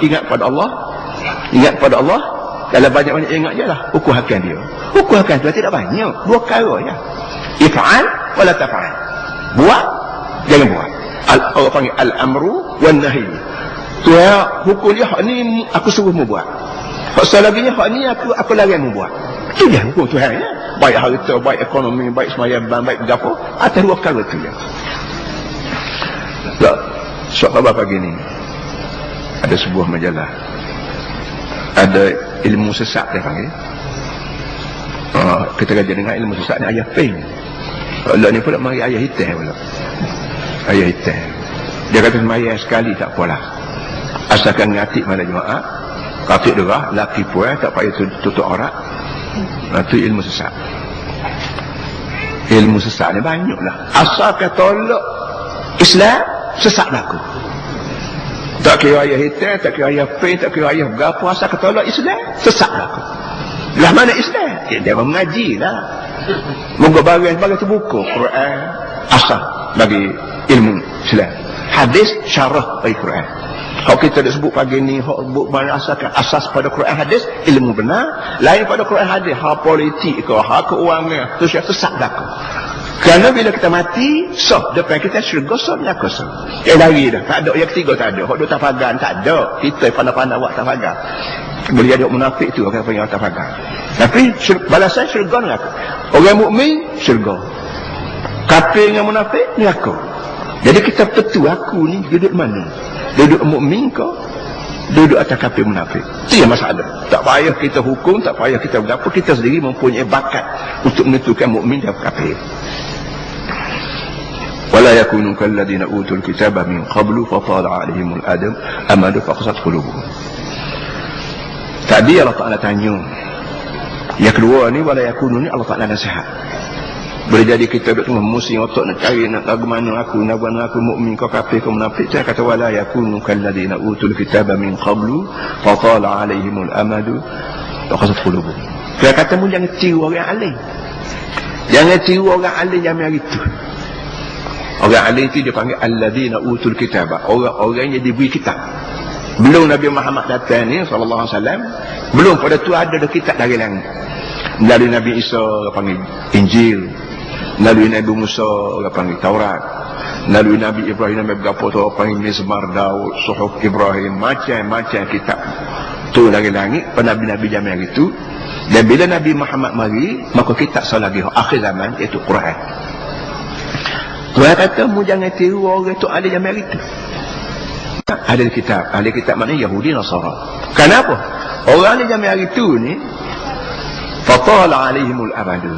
ingat pada Allah, ingat pada Allah. Kalau banyak-banyak ingat je lah hukum hakam dia. Hukum hakam dia tidak banyak, dua perkara je. If'al wala taf'al. Buat, jangan buat. Orang panggil al-amru wan nahi. Tu hukum dia hak ni aku suruh mu buat. Hak selaginya hak ni aku larang mu buat. Itu dia hukum Tuhan ya. Baik harta, baik ekonomi, baik sembahyang, baik gapo, atas dua perkara tu je. Tak. Suatu pagi ni ada sebuah majalah, ada ilmu sesat dia panggil. Kita kerja dengan ilmu sesat ni ayah pink. Allah ni pula mari ayah hitam pula. Ayah hitam. Dia kata sembahyang sekali tak apalah, asalkan ngatik pada jemaah, kafir derah, laki puan tak payah tutup aurat. Itu ilmu sesat. Ilmu sesat ni banyaklah. Asalkan tolak Islam, sesat aku. Tak kira ayah hitam, tak kira ayah pink, tak kira ayah berapa, asalkan tolak Islam, sesat aku. Lah mana Islam? Dia mengaji lah. Moga bagian tu buku Quran asal bagi ilmu Islam, hadis syarah bagi Quran. Kalau kita dah sebut pagi ni hak mana asas pada Quran hadis, ilmu benar. Lain pada Quran hadis hak politik ke, hak keuangan, tu sesat dah aku. Kerana bila kita mati, sah depan kita syurga, sah neraka sah. Lari dah, tak ada. Yang ketiga tak ada. Hak dua tafagan tak ada. Kita pandai-pandai buat tafagan. Boleh jadi munafik tu orang panggil tafagan. Tapi balasan syurga neraka. Orang mukmin syurga. Kafir dengan munafik neraka. Jadi kita tentu aku ni duduk mana? Duduk mukmin ke? Duduk atas kafir munafik. Itu yang masalah. Tak payah kita hukum, tak payah kita berapa, kita sendiri mempunyai bakat untuk menentukan mukmin dan kafir. ولا يكونوا كالذين أوتوا الكتاب من قبل فطال عليهم الأمد فقست قلوبهم. Tadi Allah Ta'ala tanya, yang kedua ni wala yakunu ni Allah Ta'ala nasihat. Boleh jadi kita duduk tengah musing otak nak cari nak tahu mana aku mukmin ke kafir ke munafik. Saya kata wala yakunu kalladina utul kitaba min qablu fatala alaihimul amadu faqasat qulubuhum. Saya kata mu jangan tiru orang alim. Jangan tiru orang alim yang hari itu. Orang alim itu dia panggil alladina utul kitaba, orang-orang yang diberi kitab. Belum Nabi Muhammad datang ni sallallahu alaihi wasallam, belum pada tu ada kitab dari langit. Melalui Nabi Isa orang panggil Injil, melalui Nabi Musa orang panggil Taurat, melalui Nabi Ibrahim Nabi berapa tu orang panggil Mizmar Daud, Suhuf Ibrahim, macam-macam kitab tu dari langit pada Nabi-Nabi zaman itu. Dan bila Nabi Muhammad mari, maka kitab lagi akhir zaman iaitu Quran. Tuhan kata mu jangan tiru orang tu ada zaman itu. Ahli kitab maknanya Yahudi Nasara. Kenapa? Orang di zaman itu ni fatala alaihimul abadu.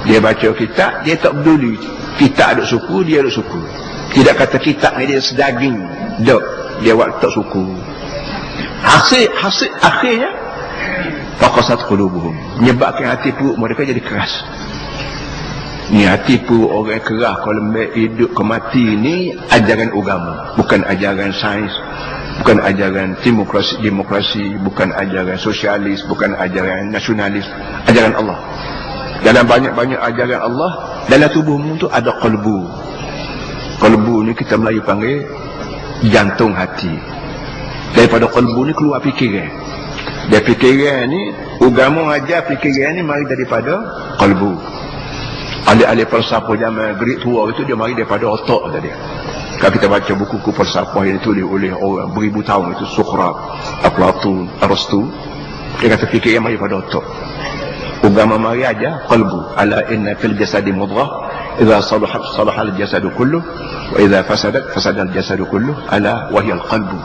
Dia baca kitab, dia tak peduli kitab ada suku, dia ada suku. Tidak kata kitab ni dia sedaging. Tak, dia buat tak suku. Hasil akhirnya faqasat qulubuhum, menyebabkan hati perut mereka jadi keras. Ni hati perut orang keras kalau lembek hidup ke mati ni ajaran agama, bukan ajaran sains, bukan ajaran demokrasi, bukan ajaran sosialis, bukan ajaran nasionalis, ajaran Allah. Dalam banyak-banyak ajaran Allah, dalam tubuhmu tu ada qalbu. Qalbu ni kita Melayu panggil jantung hati. Daripada qalbu ni keluar fikiran. Dan fikiran ni, agama ajar fikiran ni mari daripada qalbu. Ahli-ahli falsafah zaman Greek tua itu dia mari daripada otak tadi. Kalau kita baca buku-buku falsafah yang ditulis oleh orang beribu tahun itu, Sokrat, Platon, Aristo, dia kata fikiran mari daripada otak. Agama mari aja qalbu. Ala inna fil jasadi mudghah idza salahat salaha al jasadu kulluh wa idza fasadat fasada al jasadu kulluh ala wa hiya al qalbu.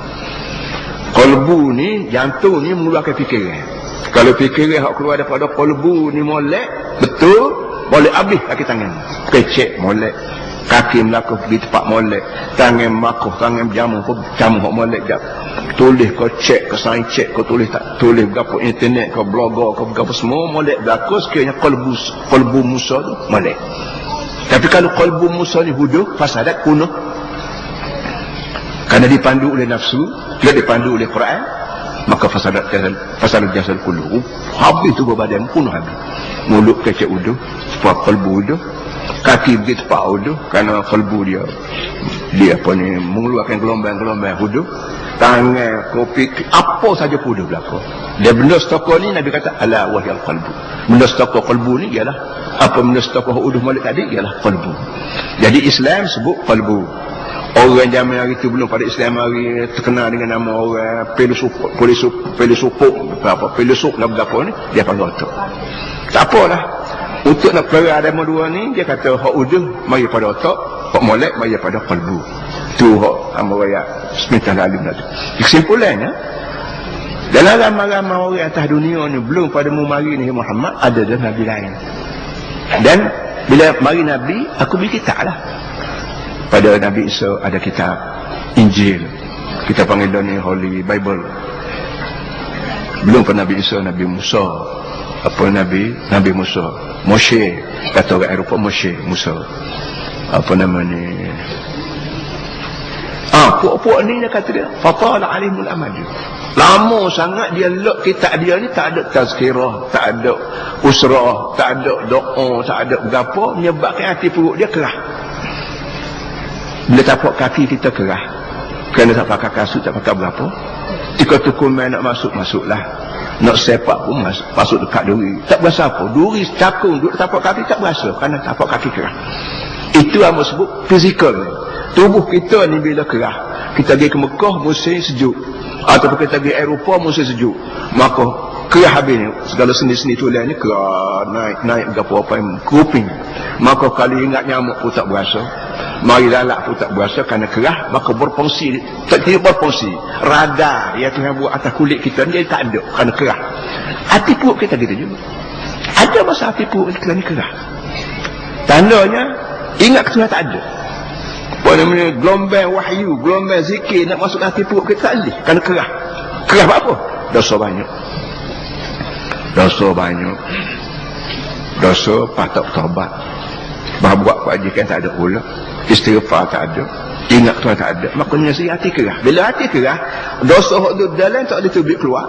Qalbu ni jantung ni mengeluarkan fikiran. Kalau fikiran hak keluar daripada qalbu ni molek betul, boleh habis kaki tangan kecek molek, kaki melakuh pergi tempat molek, tangan makuh, tangan jamu hak molek jap. Tulis kau cek ke sains cek kau tulis tak tulis berapa internet kau blogger kau berapa semua molek berlaku sekiranya qalbu Musa tu molek. Tapi kalau qalbu Musa ni huduh fasadat kunuh, kerana dipandu oleh nafsu, tidak dipandu oleh Quran, maka fasadat jasad kullu. Habis tu badan kunuh habis. Mulut kecek uduh, sebab qalbu uduh, kaki pergi tempat uduh, kerana qalbu dia apa ni mengeluarkan gelombang-gelombang uduh. tangan, kopi, apa saja pun dia berlaku. Dia benda stokol ni Nabi kata ala wahyal qalbu. Benda stokol qalbu ni ialah apa benda stokol uduh malik tadi ialah qalbu. Jadi Islam sebut qalbu. Orang zaman hari tu belum pada Islam hari terkenal dengan nama orang filosof apa filosof nak berapa ni dia panggil otak. Tak apalah. Untuk nak perang ada dua ni dia kata hak uduh mari pada otak, hak molek mari pada qalbu. Tu hak hamba raya sementara alim tadi. Kesimpulannya dalam ramai-ramai orang atas dunia ni belum pada mu mari ni Muhammad ada dah nabi lain. Dan bila mari nabi aku beri kitab lah. Pada Nabi Isa ada kitab Injil. Kita panggil dia ni Holy Bible. Belum pada Nabi Isa, Nabi Musa. Apa Nabi Musa? Moshe. Kata orang Eropah Moshe, Musa. Apa nama ni? Puak-puak ni dia kata dia fatala alimul amad. Lama sangat dia lok kitab dia ni tak ada tazkirah, tak ada usrah, tak ada doa, tak ada berapa, menyebabkan hati perut dia kerah. Bila tapak kaki kita kerah, kerana tak pakai kasut, tak pakai berapa, jika tukuman nak masuklah, nak sepak pun masuk dekat duri, tak berasa apa, duri cakung duduk tapak kaki tak berasa, kerana tapak kaki kerah. Itu yang sebut fizikal. Tubuh kita ni bila kerah, kita pergi ke Mekah musim sejuk, ataupun kita pergi Eropah musim sejuk, maka kerah habis ni, segala sendi-sendi tulang ni kerah, naik berapa apa yang kuping, maka kalau ingat nyamuk pun tak berasa, mari lalak pun tak berasa, kerana kerah maka berfungsi, tidak berfungsi radar yang Tuhan buat atas kulit kita ni dia tak ada, kerana kerah. Hati perut kita gitu juga ada masa hati perut kita ni kerah, tandanya ingat Tuhan tak ada. Apa namanya gelombang wahyu, gelombang zikir nak masuk hati perut kita tak boleh, kerana kerah. Kerah apa? Dosa banyak, dosa patut taubat, buat kebajikan tak ada pula, istighfar tak ada, ingat Tuhan tak ada, makanya hati kerah. Bila hati kerah, dosa hak tu dalam tak boleh terbit keluar.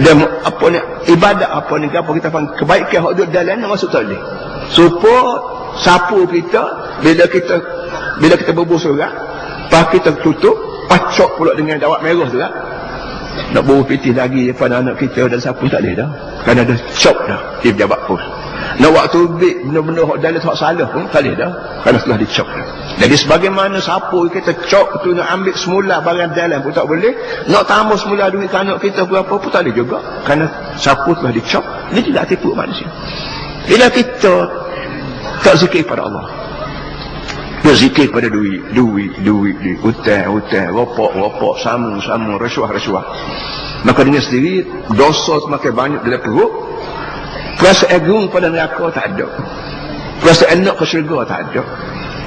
Dan apa ni ibadat apa ni apa kita panggil kebaikan hak tu dalam nak masuk tak boleh. Supaya sapu kita bila kita berbuh surat, pas kita tutup, pacok pula dengan dawat merah tu lah. Nak buruh pitih lagi pada anak kita dan sapu tak boleh dah, kerana dah cop dah dia pejabat pun. Nak waktu bik benda-benda hak dalam hak salah pun tak boleh dah, kerana setelah dicop dah. Jadi sebagaimana sapu kita cop tu nak ambil semula barang dalam pun tak boleh, nak tambah semula duit anak kita berapa pun tak boleh juga, kerana sapu telah dicop. Ini juga tipu manusia. Bila kita tak zikir pada Allah, berzikir pada duit, hutang, ropok, samu, rasuah, maka dengan sendiri dosa semakin banyak dalam perut. Perasaan gerung pada neraka tak ada, perasaan nak ke syurga tak ada,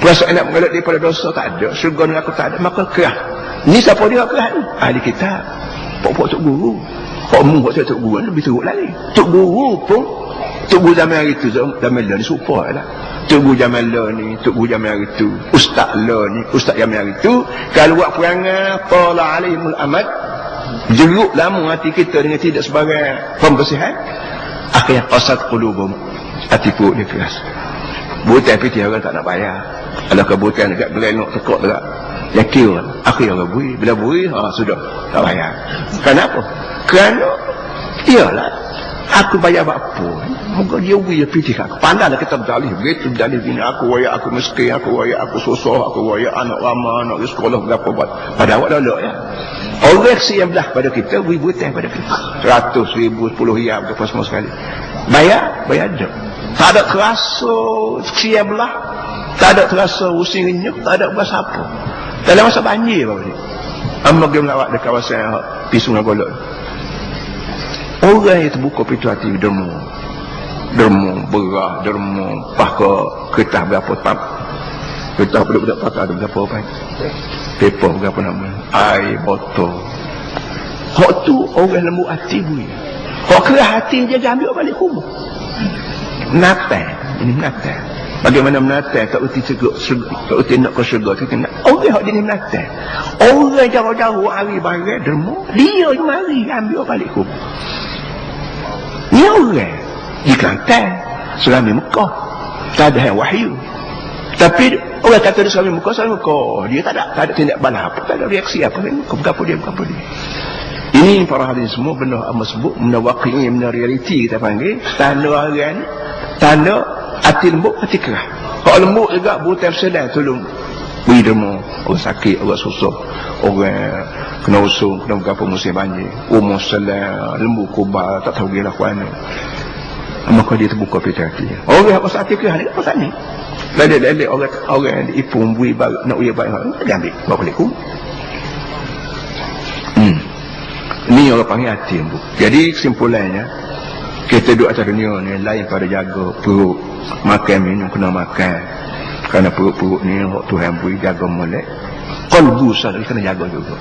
perasaan nak mengelak daripada dosa tak ada, syurga neraka tak ada, maka kerah. Ni siapa dia kerah ni? Ahli kitab, pokok tok guru. Kok mu kok tok guru lebih teruk lagi. Tok guru pun, tok guru zaman hari tu, zaman ni supaya lah. Tok guru zaman ni, tok guru zaman hari tu, ustaz ni, ustaz zaman hari tu, kalau buat perangai tala alaihimul amad, jeruk lama hati kita dengan tidak sebagai pembersihan, akhirnya qasat qulubum, hati perut dia keras. Bukan piti orang tak nak bayar. Kalau kebutuhan dekat belengok tekok dekat yakin akhirnya orang beri. Bila beri sudah tak bayar. Kenapa? Kerana iyalah aku bayar apa? Moga dia beri piti kat. Pandailah kita berdalih begitu, berdalih gini, aku wayak aku miskin, aku wayak aku susah, aku wayak anak ramah, anak sekolah berapa buat. Pada awak dah ya. Orang yang belah pada kita, beri buatan pada kita. 100, 1000, 10 riyal berapa semua sekali. Bayar dah. Tak ada terasa siang belah, tak ada terasa using renyuk, tak ada bahasa apa. Dalam masa banjir baru ni. Amma dia melawat di kawasan Pisung Nagolok. Orang yang terbuka pintu hati derma, berah, ke kertas berapa tak, kertas budak-budak patah ada berapa apa, paper berapa nama, air botol. Hak tu orang lembut hati bui. Hak kerah hati dia ambil balik rumah. Menatang. Bagaimana menatang? Tak erti ceguk, tak erti nak ke syurga, tak erti nak. Orang hak dia menatang. Orang jauh-jauh hari barat derma, dia mari ambil balik rumah. Ni orang di Kelantan, Selama Mekah, tak ada yang wahyu. Tapi orang kata dia suami muka, dia tak ada tindak balas apa, tak ada reaksi apa, bukan dia. Ini para hadirin semua benda amat sebut, benda waqi', benda realiti kita panggil. Tanda orang ni, tanda hati lembut, hati kerah. Kalau lembut juga buta sedang tolong beri derma, orang sakit, orang susah, orang kena usung, kena berapa musim banjir, umur selang, lembu kubal, tak tahu dia lakukan. Maka dia terbuka pintu hati. Orang yang pasal hati kerah ni, pasal ni. Lelek-lelek orang yang diipung, bui barat, nak uya barat, dia ambil, bawa balik kum. Ini orang panggil hati lembut. Jadi kesimpulannya, kita duduk atas dunia ni lain pada jaga perut, makan minum kena makan. Kerana perut-perut ni Tuhan beri jaga molek. Qalbu sendiri kena jaga juga.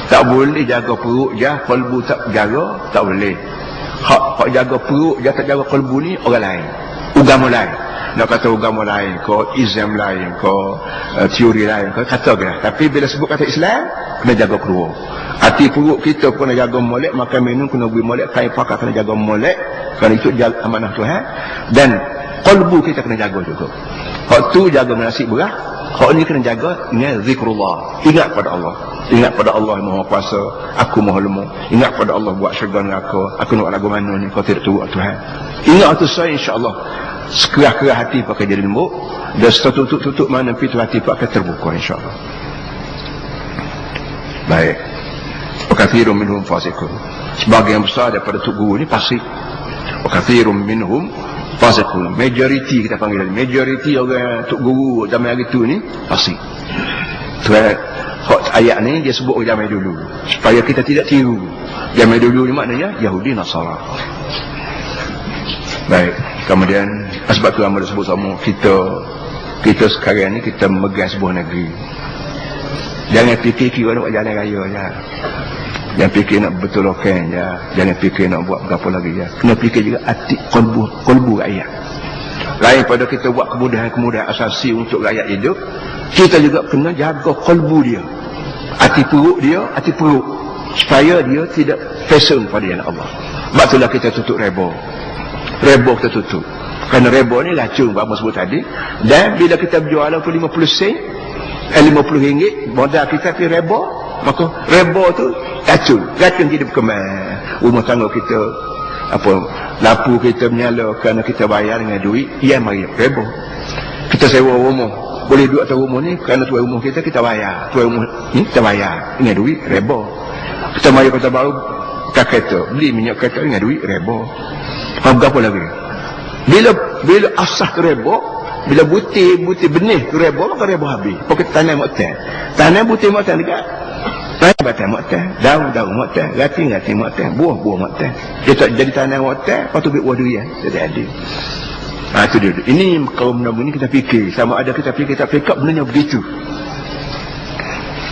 Tak boleh jaga perut je, qalbu tak jaga, tak boleh. Hak jaga perut je tak jaga qalbu ni orang lain, agama lain. Nak kata agama lain, ko Islam lain, ko teori lain, ko kata ke. Tapi bila sebut kata Islam, kena jaga keluar. Hati perut kita kena jaga molek, makan minum kena beri molek, kain pakai kena jaga molek, kerana itu jaga amanah Tuhan. Dan qalbu kita kena jaga juga. Hak tu jaga menasib berah, hak ni kena jaga dengan zikrullah. Ingat pada Allah. Ingat pada Allah yang Maha Kuasa, aku Maha Lemah. Ingat pada Allah buat syurga neraka, aku nak lagu mana ni kau tidak turut Tuhan. Ingat tu saya insya-Allah sekerah-kerah hati pakai jadi lembut, dan setutup-tutup mana pintu hati pakai terbuka insya-Allah. Baik. Wakathirun minhum fasiqun. Sebagian besar daripada tok guru ni fasik. Wakathirun minhum fasiqun. Majority kita panggil tadi. Majority orang tok guru zaman hari tu ni fasik. Tuan ayat ni dia sebut zaman dulu supaya kita tidak tiru. Zaman dulu ni maknanya Yahudi Nasara. Baik. Kemudian sebab tu amat sebut sama kita sekarang ni kita memegang sebuah negeri. Jangan fikir kira nak buat jalan raya je. Jangan fikir nak betulkan je. Jangan fikir nak buat berapa lagi je. Kena fikir juga hati kolbu rakyat. Lain pada kita buat kemudahan-kemudahan asasi untuk rakyat hidup, kita juga kena jaga kolbu dia. Hati perut. Supaya dia tidak fashion pada yang Allah. Sebab itulah kita tutup rebo. Rebo kita tutup. Kerana rebo ni racun apa sebut tadi. Dan bila kita berjual tu 50 sen, 50 ringgit, modal kita pergi rebo, maka rebo tu racun tidak berkembang. Rumah tangga kita, lampu kita menyala kerana kita bayar dengan duit, mari rebo. Kita sewa rumah, boleh duduk atas rumah ni kerana tuan rumah kita bayar. Tuan rumah ni kita bayar dengan duit rebo. Kita mari kota baru kereta, beli minyak kereta dengan duit rebo. Berapa lagi? Bila asah tu rebo, bila butir benih tu rebo, maka rebo habis. Pokok tanam mu'tan. Tanam butir mu'tan dekat. Tanam batang mu'tan, daun mu'tan, rati mu'tan, buah mu'tan. Dia tak jadi tanam mu'tan, lepas tu buah durian. Jadi ada. Itu dia. Ini kaum Nabi ni kita fikir. Sama ada kita fikir, bendanya begitu.